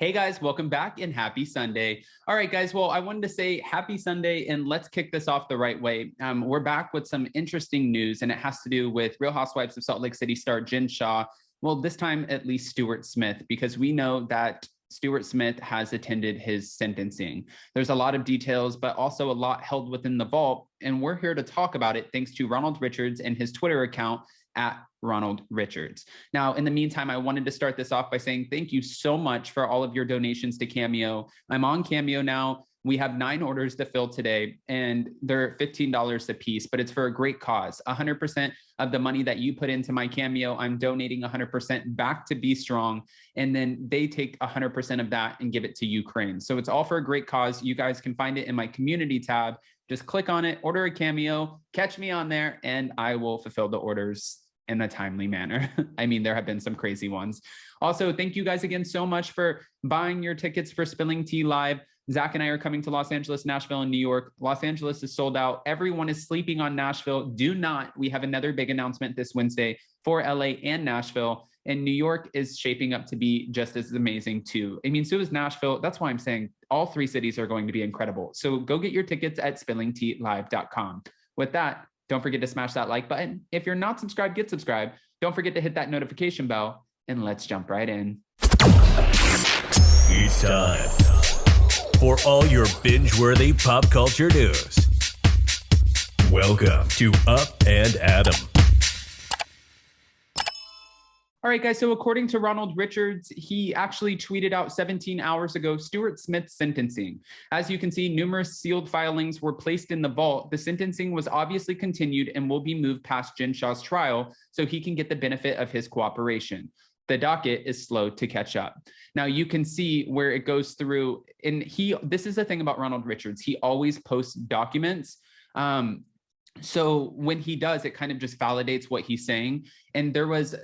Hey guys, welcome back and happy Sunday. All right, guys. Well, I wanted to say happy Sunday and let's kick this off the right way. We're back with some interesting news and it has to do with Real Housewives of Salt Lake City star Jen Shah. Well, this time at least Stewart Smith, because we know that Stewart Smith has attended his sentencing. There's a lot of details, but also a lot held within the vault. And we're here to talk about it thanks to Ronald Richards and his Twitter account at Ronald Richards. Now, in the meantime, I wanted to start this off by saying thank you so much for all of your donations to Cameo. I'm on Cameo now. We have 9 orders to fill today, and they're $15 a piece, but it's for a great cause. 100% of the money that you put into my Cameo, I'm donating 100% back to Be Strong, and then they take 100% of that and give it to Ukraine. So it's all for a great cause. You guys can find it in my community tab. Just click on it, order a Cameo, catch me on there, and I will fulfill the orders in a timely manner. I mean, there have been some crazy ones. Also, thank you guys again so much for buying your tickets for Spilling Tea Live. Zach and I are coming to Los Angeles, Nashville, and New York. Los Angeles is sold out. Everyone is sleeping on Nashville. Do not. We have another big announcement this Wednesday for LA and Nashville. And New York is shaping up to be just as amazing too. I mean, so is Nashville. That's why I'm saying all 3 cities are going to be incredible. So go get your tickets at spillingtealive.com. With that, don't forget to smash that like button. If you're not subscribed, get subscribed. Don't forget to hit that notification bell, and let's jump right in. It's time for all your binge-worthy pop culture news. Welcome to Up and Adam. All right, guys, so according to Ronald Richards, he actually tweeted out 17 hours ago, Stewart Smith's sentencing. As you can see, numerous sealed filings were placed in the vault. The sentencing was obviously continued and will be moved past Jen Shah's trial so he can get the benefit of his cooperation. The docket is slow to catch up. Now you can see where it goes through, and this is the thing about Ronald Richards. He always posts documents. So when he does, it kind of just validates what he's saying. And there was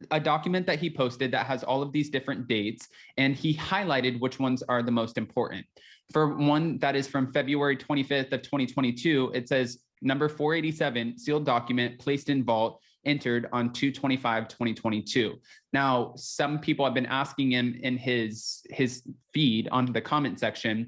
a document that he posted that has all of these different dates, and he highlighted which ones are the most important. For one that is from February 25th of 2022, it says number 487, sealed document placed in vault, entered on 2/25/2022. Now, some people have been asking him in his feed on the comment section,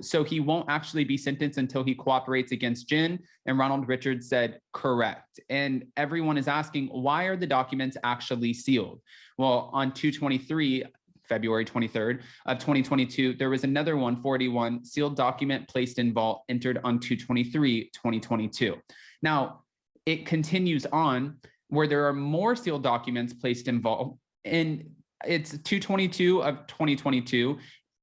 so he won't actually be sentenced until he cooperates against Jen. And Ronald Richards said, correct. And everyone is asking, why are the documents actually sealed? Well, on 2/23, February 23rd of 2022, there was another one, 41, sealed document placed in vault, entered on 2/23/2022. Now, it continues on where there are more sealed documents placed in vault, and it's 2/22 of 2022.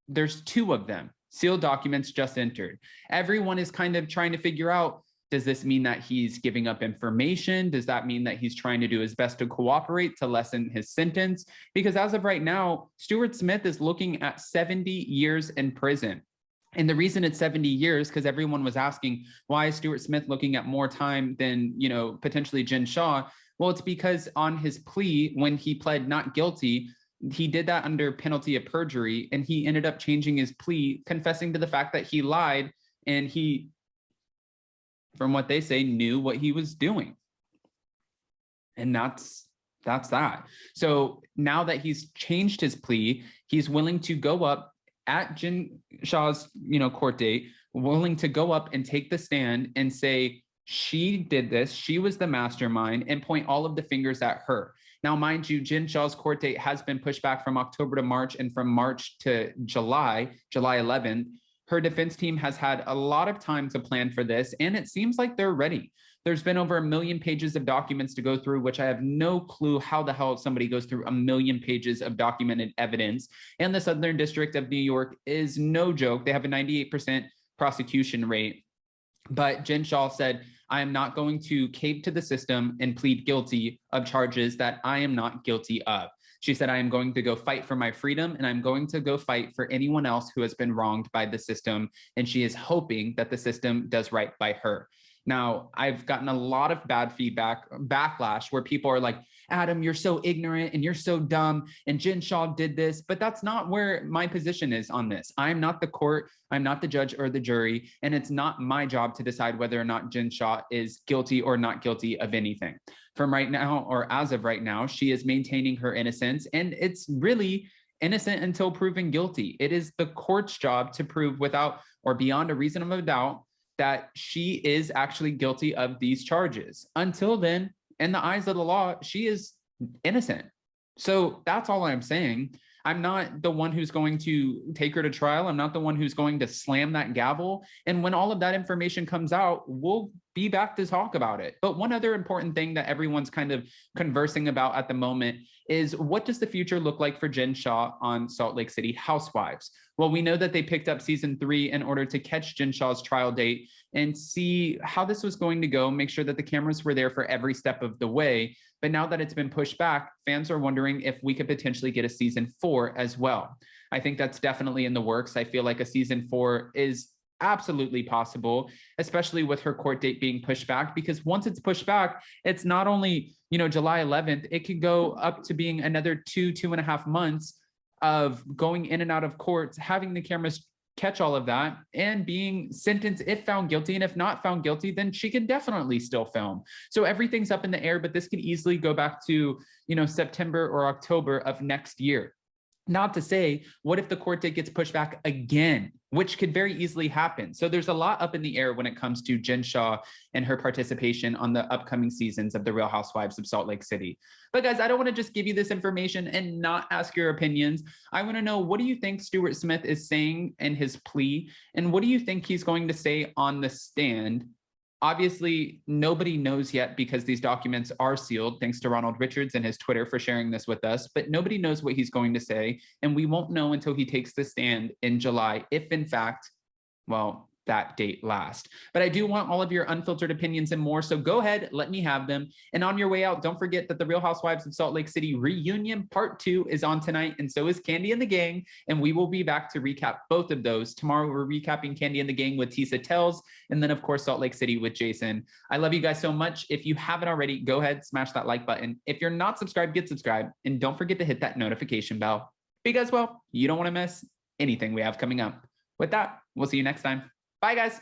There's 2 of them. Sealed documents just entered. Everyone is kind of trying to figure out, does this mean that he's giving up information? Does that mean that he's trying to do his best to cooperate to lessen his sentence? Because as of right now, Stewart Smith is looking at 70 years in prison. And the reason it's 70 years, because everyone was asking, why is Stewart Smith looking at more time than, potentially Jen Shah? Well, it's because on his plea, when he pled not guilty, he did that under penalty of perjury, and he ended up changing his plea, confessing to the fact that he lied, and he, from what they say, knew what he was doing. And that's that. So now that he's changed his plea, he's willing to go up at Jen Shah's, court date, willing to go up and take the stand and say, she did this, she was the mastermind, and point all of the fingers at her. Now, mind you, Jen Shah's court date has been pushed back from October to March and from March to July 11th. Her defense team has had a lot of time to plan for this, and it seems like they're ready. There's been over 1 million pages of documents to go through, which I have no clue how the hell somebody goes through 1 million pages of documented evidence. And the Southern District of New York is no joke. They have a 98% prosecution rate. But Jen Shah said, I am not going to cave to the system and plead guilty of charges that I am not guilty of. She said, I am going to go fight for my freedom, and I'm going to go fight for anyone else who has been wronged by the system. And she is hoping that the system does right by her. Now, I've gotten a lot of bad feedback, backlash, where people are like, Adam, you're so ignorant and you're so dumb, and Jen Shah did this. But that's not where my position is on this. I'm not the court, I'm not the judge or the jury, and it's not my job to decide whether or not Jen Shah is guilty or not guilty of anything. From right now, or as of right now, she is maintaining her innocence, and it's really innocent until proven guilty. It is the court's job to prove without or beyond a reasonable doubt that she is actually guilty of these charges. Until then, in the eyes of the law, she is innocent. So that's all I'm saying. I'm not the one who's going to take her to trial. I'm not the one who's going to slam that gavel. And when all of that information comes out, we'll be back to talk about it. But one other important thing that everyone's kind of conversing about at the moment is, what does the future look like for Jen Shah on Salt Lake City Housewives? Well, we know that they picked up season 3 in order to catch Jen Shah's trial date and see how this was going to go, make sure that the cameras were there for every step of the way. But now that it's been pushed back, fans are wondering if we could potentially get a season 4 as well. I think that's definitely in the works. I feel like a season 4 is absolutely possible, especially with her court date being pushed back, because once it's pushed back, it's not only, July 11th, it could go up to being another 2.5 months of going in and out of courts, having the cameras catch all of that, and being sentenced if found guilty. And if not found guilty, then she can definitely still film. So everything's up in the air, but this could easily go back to, September or October of next year. Not to say, what if the court date gets pushed back again, which could very easily happen. So there's a lot up in the air when it comes to Jen Shah and her participation on the upcoming seasons of The Real Housewives of Salt Lake City. But guys, I don't want to just give you this information and not ask your opinions. I want to know, what do you think Stewart Smith is saying in his plea? And what do you think he's going to say on the stand? Obviously, nobody knows yet because these documents are sealed, thanks to Ronald Richards and his Twitter for sharing this with us, but nobody knows what he's going to say, and we won't know until he takes the stand in July, if in fact, well, that date last. But I do want all of your unfiltered opinions and more, so go ahead, let me have them. And on your way out, don't forget that the Real Housewives of Salt Lake City reunion part 2 is on tonight, and so is Candy and the Gang, and we will be back to recap both of those. Tomorrow, we're recapping Candy and the Gang with Tisa Tells, and then of course, Salt Lake City with Jason. I love you guys so much. If you haven't already, go ahead, smash that like button. If you're not subscribed, get subscribed, and don't forget to hit that notification bell, because, well, you don't want to miss anything we have coming up. With that, we'll see you next time. Bye, guys.